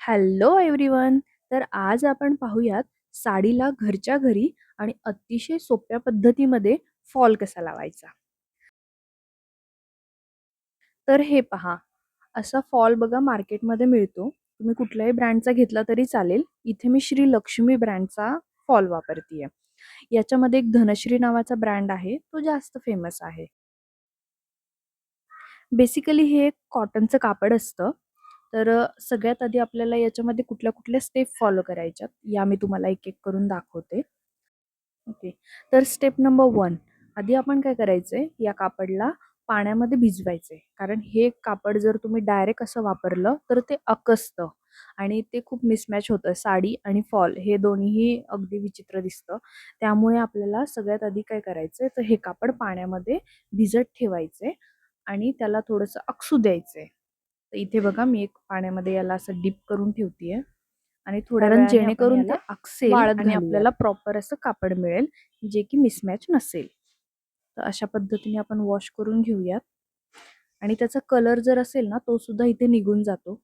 Hello everyone. तर आज आपण पाहूयात साडीला घरच्या घरी आणि अतिशय सोप्या पद्धतीमध्ये फॉल कसा लावायचा. तर हे पहा, असा फॉल बघा मार्केटमध्ये मिळतो. तुम्ही कुठल्याही ब्रँडचा घेतला तरी चालेल. इथे मी श्री लक्ष्मी ब्रँडचा फॉल वापरतीये. याच्यामध्ये एक धनश्री नावाचा ब्रँड आहे, तो जास्त फेमस आहे. बेसिकली हे एक कॉटनचं कापड असतं. तर सगळ्यात आधी आपल्याला याच्यामध्ये कुठल्या-कुठल्या स्टेप फॉलो करायच्यात, या मी तुम्हाला एक-एक करून दाखवते. ओके. तर स्टेप नंबर 1, आधी आपण काय करायचंय, या कापडला पाण्यामध्ये भिजवायचंय. कारण हे कापड जर तुम्ही डायरेक्ट असं वापरलं, तर ते अकसतं आणि ते खूप मिसमॅच होतं. साडी आणि फॉल हे दोन्हीही अगदी विचित्र दिसतं. त्यामुळे आपल्याला सगळ्यात आधी काय करायचंय, तर हे कापड पाण्यामध्ये भिजत ठेवायचे आणि त्याला थोडंसं अकसू द्यायचंय. तर इथे बघा मी एक पाण्यामध्ये याला असं डिप करून ठेवतीये आणि थोड्या वेळाने जेणेकरून ते अकसेल आणि आपल्याला प्रॉपर असं कापड मिळेल, जे की मिसमॅच नसेल. तर अशा पद्धतीने आपण वॉश करून घेऊयात आणि त्याचा कलर जर असेल ना, तो सुद्धा इथे निघून जातो.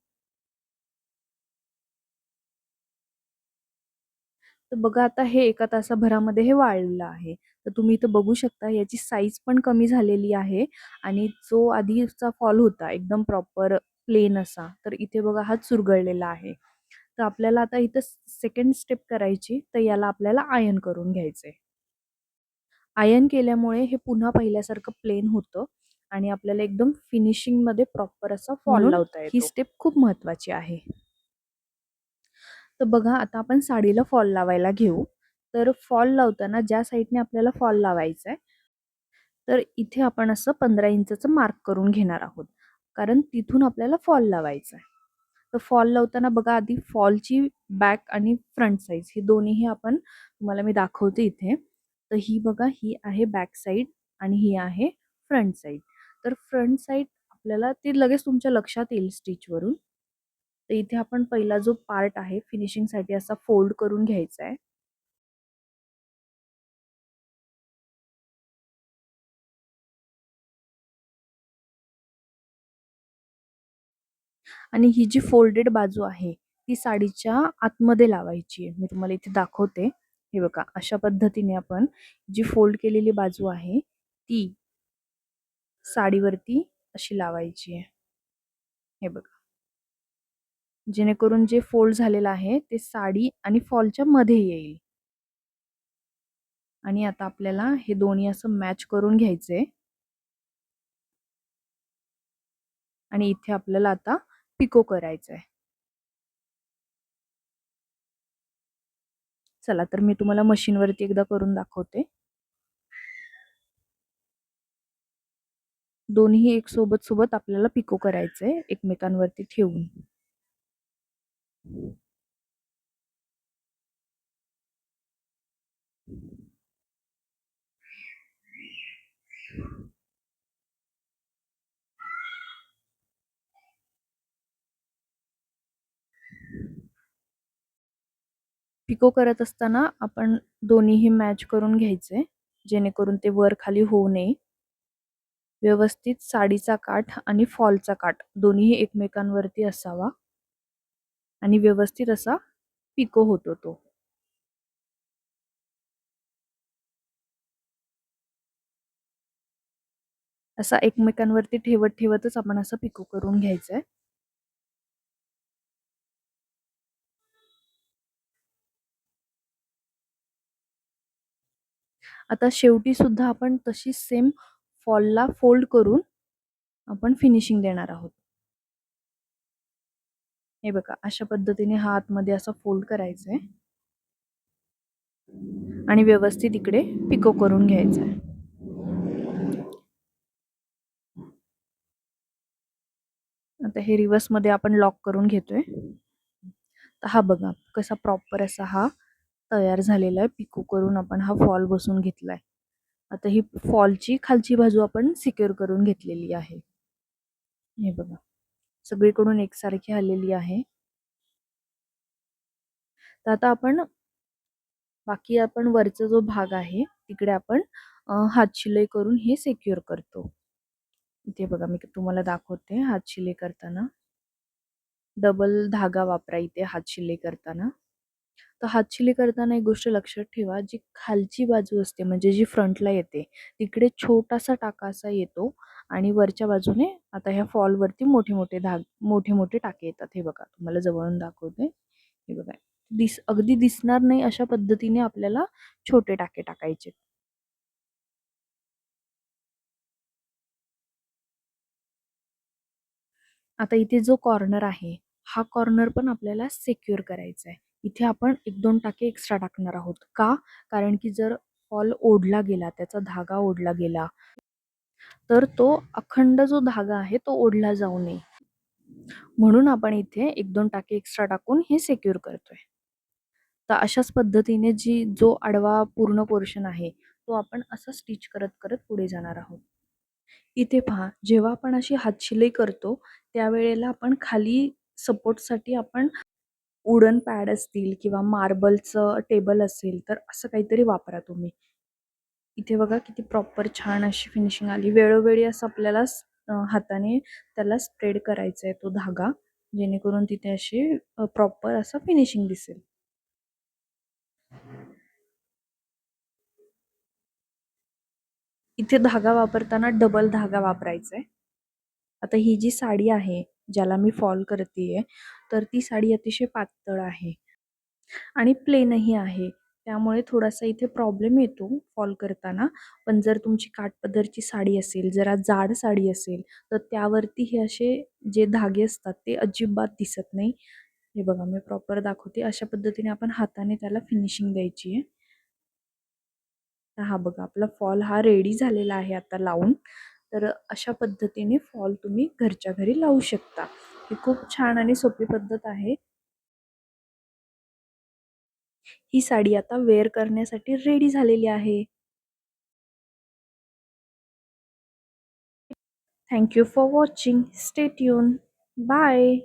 तर बघा आता हे एका तासाभरामध्ये हे वाळलेलं आहे. तर तुम्ही इथं बघू शकता याची साईज पण कमी झालेली आहे आणि जो आधीचा फॉल होता एकदम प्रॉपर प्लेन असा, तर इथे बघा हा चुरगळलेला आहे. तर आपल्याला आता इथं सेकंड स्टेप करायची, तर याला आपल्याला आयर्न करून घ्यायचंय. आयर्न केल्यामुळे हे पुन्हा पहिल्यासारखं प्लेन होतं आणि आपल्याला एकदम फिनिशिंगमध्ये प्रॉपर असा फॉल लावता येतो. ही स्टेप खूप महत्त्वाची आहे. तर बघा आता आपण साडीला फॉल लावायला घेऊ. तर फॉल लावताना ज्या साईडने आपल्याला फॉल लावायचा आहे, तर इथे आपण असं 15 इंचचं मार्क करून घेणार आहोत. कारण तिथून आपल्याला फॉल लावायचा आहे. तर फॉल लावताना बघा आधी फॉलची बॅक आणि फ्रंट साइड हे दोन्हीही आपण तुम्हाला मी दाखवते इथे. तर ही बघा ही आहे बॅक साइड आणि ही आहे फ्रंट साइड. तर फ्रंट साइड आपल्याला ते लगेच तुमच्या लक्षात येईल स्टिचवरून. तर इथे आपण पहिला जो पार्ट आहे फिनिशिंगसाठी असा फोल्ड करून घ्यायचा आहे. आणि ही जी फोल्डेड बाजू आहे, ती साडीच्या आतमध्ये लावायची आहे. मी तुम्हाला इथे दाखवते. हे बघा, अशा पद्धतीने आपण जी फोल्ड केलेली बाजू आहे, ती साडीवरती अशी लावायची आहे. हे बघा. जेणेकरून जे फोल्ड झालेलं आहे, ते साडी आणि फॉलच्या मध्ये येईल. आणि आता आपल्याला हे दोन्ही असं मॅच करून घ्यायचंय. आणि इथे आपल्याला आता पिको करायचंय. चला तर मी तुम्हाला मशीनवरती एकदा करून दाखवते. दोन्ही एक सोबत आपल्याला पिको करायचंय एकमेकांवरती ठेवून. पिको करत असताना आपण दोन्हीही मॅच करून घ्यायचे, जेणेकरून ते वर खाली होऊ नये. व्यवस्थित साडीचा काठ आणि फॉलचा काठ दोन्ही एकमेकांवरती असावा आणि व्यवस्थित असा पिको होतो तो. असा एकमेकांवरती ठेवतच आपण असं पिको करून घ्यायचंय. आता शेवटी सुद्धा आपण तशी सेम फॉलला फोल्ड करून आपण फिनिशिंग देणार आहोत. हे बघा, अशा पद्धतीने हा आतमध्ये असा फोल्ड करायचा आहे आणि व्यवस्थित इकडे पिको करून घ्यायचा आहे. आता हे रिव्हर्स मध्ये आपण लॉक करून घेतोय. तर हा बघा कसा प्रॉपर असा हा तयार झालेला आहे. पिको करून आपण हा फॉल बसवून घेतलाय. आता ही फॉलची खालची बाजू आपण सिक्युअर करून घेतलेली आहे. हे बघा, सगळीकडून एकसारखी आलेली आहे. तर आता आपण वरचा जो भाग आहे तिकडे आपण हात शिलाई करून हे सिक्युअर करतो. इथे बघा मी तुम्हाला दाखवते हात शिलाई करताना. डबल धागा वापरा इथे हात शिलाई करताना. तर हात शिलाई करताना एक गोष्ट लक्षात ठेवा, जी खालची बाजू असते म्हणजे जी फ्रंटला येते, तिकडे छोटासा टाका असा येतो आणि वरच्या बाजूने आता ह्या फॉलवरती मोठे-मोठे टाके येतात. हे बघा, तुम्हाला जवळून दाखवते. हे बघा, अगदी दिसणार नाही अशा पद्धतीने आपल्याला छोटे टाके टाकायचे. आता इथे जो कॉर्नर आहे, हा कॉर्नर पण आपल्याला सिक्युअर करायचा आहे. इथे आपण 1-2 टाके एक्स्ट्रा टाकणार आहोत. का? कारण की जर फॉल ओढला गेला, त्याचा धागा ओढला गेला, तर तो अखंड जो धागा आहे तो ओढला जाऊ नये. म्हणून आपण इथे 1-2 टाके एक्स्ट्रा टाकून हे सिक्युअर करतोय. तर अशाच पद्धतीने जो आडवा पूर्ण पोर्शन आहे, तो आपण असा स्टिच करत-करत पुढे जाणार आहोत. इथे पहा, जेव्हा आपण अशी हातशिलाई करतो, त्यावेळेला आपण खाली सपोर्टसाठी आपण वुडन पॅड असतील किंवा मार्बलचं टेबल असेल, तर असं काहीतरी वापरा तुम्ही. इथे बघा किती प्रॉपर छान अशी फिनिशिंग आली. वेळोवेळी असं आपल्याला हाताने त्याला स्प्रेड करायचा आहे तो धागा, जेणेकरून तिथे अशी प्रॉपर असं फिनिशिंग दिसेल. इथे धागा वापरताना डबल धागा वापरायचा आहे. आता ही जी साडी आहे, ज्याला मी फॉल करतीये, तर ती साडी अतिशय पातळ आहे आणि प्लेनही आहे. त्यामुळे थोडासा इथे प्रॉब्लेम येतो फॉल करताना. पण जर तुमची काठपदरची साडी असेल, जरा जाड साडी असेल, तर त्यावरती हे असे जे धागे असतात ते अजिबात दिसत नाही. हे बघा, मी प्रॉपर दाखवते. अशा पद्धतीने आपण हाताने त्याला फिनिशिंग द्यायची आहे. तर हा बघा, आपला फॉल हा रेडी झालेला आहे आता लावून. तर अशा पद्धतीने फॉल तुम्ही घरच्या घरी लावू शकता. ही खूप छान आणि सोपी पद्धत आहे. ही साडी आता वेअर करण्यासाठी रेडी झालेली आहे. Thank you for watching. Stay tune. Bye.